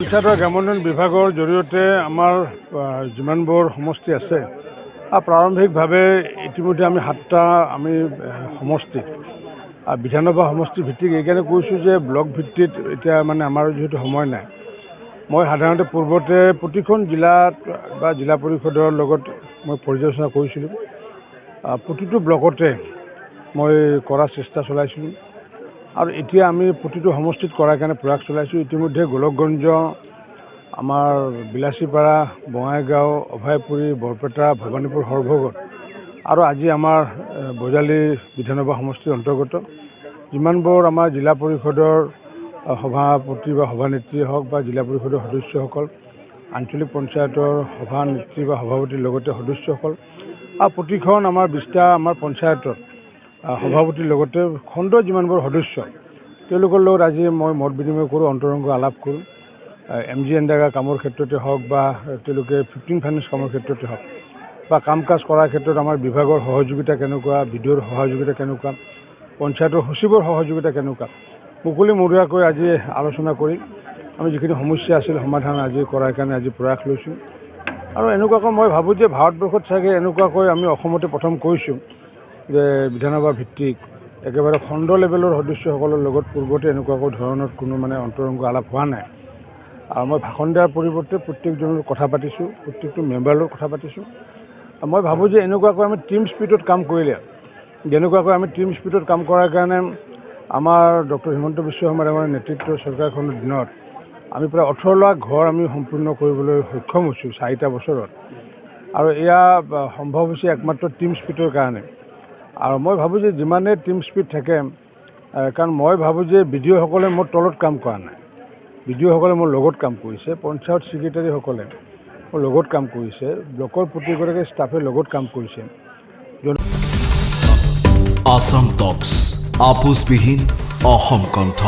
পঞ্চায়তৰ গ্ৰামোন্নয়ন বিভাগৰ জৰিয়তে আমাৰ যিমানবোৰ সমষ্টি আছে প্ৰাৰম্ভিকভাৱে ইতিমধ্যে আমি 7টা সমষ্টি বিধানসভা সমষ্টি ভিত্তিক এইকাৰণে কৈছোঁ যে ব্লক ভিত্তিত এতিয়া মানে আমাৰ যিহেতু সময় নাই। মই সাধাৰণতে পূৰ্বতে প্ৰতিখন জিলাত বা জিলা পৰিষদৰ লগত মই পৰ্যালোচনা কৰিছিলোঁ। প্ৰতিটো ব্লকতে মই কৰাৰ চেষ্টা চলাইছিলোঁ আৰু এতিয়া আমি প্ৰতিটো সমষ্টিত কৰাৰ কাৰণে প্ৰয়াস চলাইছোঁ। ইতিমধ্যে গোলকগঞ্জ, আমাৰ বিলাচীপাৰা, বঙাইগাঁও, অভয়পুৰী, বৰপেটা, ভৱানীপুৰ, সৰভোগত আৰু আজি আমাৰ বজালী বিধানসভা সমষ্টিৰ অন্তৰ্গত যিমানবোৰ আমাৰ জিলা পৰিষদৰ সভাপতি বা সভানেত্ৰী হওক বা জিলা পৰিষদৰ সদস্যসকল, আঞ্চলিক পঞ্চায়তৰ সভানেত্ৰী বা সভাপতিৰ লগতে সদস্যসকল আৰু প্ৰতিখন আমাৰ 20টা আমাৰ পঞ্চায়তৰ সভাপতিৰ লগতে খণ্ডৰ যিমানবোৰ সদস্য তেওঁলোকৰ লগত আজি মই মত বিনিময় কৰোঁ, অন্তৰংগ আলাপ কৰোঁ। MGNREGA কামৰ ক্ষেত্ৰতে হওক বা তেওঁলোকে 15 ফাইনেন্স কামৰ ক্ষেত্ৰতে হওক বা কাম কাজ কৰাৰ ক্ষেত্ৰত আমাৰ বিভাগৰ সহযোগিতা কেনেকুৱা, বিডিঅ'ৰ সহযোগিতা কেনেকুৱা, পঞ্চায়তৰ সচিবৰ সহযোগিতা কেনেকুৱা, মুকলিমূৰীয়াকৈ আজি আলোচনা কৰি আমি যিখিনি সমস্যা আছিল সমাধান আজি কৰাৰ কাৰণে আজি প্ৰয়াস লৈছোঁ। আৰু এনেকুৱাকৈ মই ভাবোঁ যে ভাৰতবৰ্ষত চাগে এনেকুৱাকৈ আমি অসমতে প্ৰথম কৈছোঁ যে বিধানসভা ভিত্তিক একেবাৰে খণ্ড লেভেলৰ সদস্যসকলৰ লগত পূৰ্বতে এনেকুৱাকৈ ধৰণৰ কোনো মানে অন্তৰংগ আলাপ হোৱা নাই। আৰু মই ভাষণ দিয়াৰ পৰিৱৰ্তে প্ৰত্যেকজনৰ কথা পাতিছোঁ, প্ৰত্যেকটো মেম্বাৰৰ লগত কথা পাতিছোঁ। মই ভাবোঁ যে এনেকুৱাকৈ আমি টিম স্পিৰিটত কাম কৰিলে, যেনেকুৱাকৈ আমি টিম স্পিৰিটত কাম কৰাৰ কাৰণে আমাৰ ডক্টৰ হিমন্ত বিশ্ব শৰ্মা ডাঙৰীয়াৰ নেতৃত্বৰ চৰকাৰখনৰ দিনত আমি প্ৰায় 18 লাখ ঘৰ আমি সম্পূৰ্ণ কৰিবলৈ সক্ষম হৈছোঁ 4টা বছৰত। আৰু এয়া সম্ভৱ হৈছে একমাত্ৰ টিম স্পিৰিটৰ কাৰণে। আৰু মই ভাবোঁ যে যিমানেই টিম স্পিৰিট থাকে, কাৰণ মই ভাবোঁ যে বিডিঅ'সকলে মোৰ তলত কাম কৰা নাই, বিডিঅ'সকলে মোৰ লগত কাম কৰিছে, পঞ্চায়ত ছেক্ৰেটাৰীসকলে মোৰ লগত কাম কৰিছে, ব্লকৰ প্ৰতিগৰাকী ষ্টাফে লগত কাম কৰিছে। আসাম টক্স আপোচবিহীন অসম কণ্ঠ।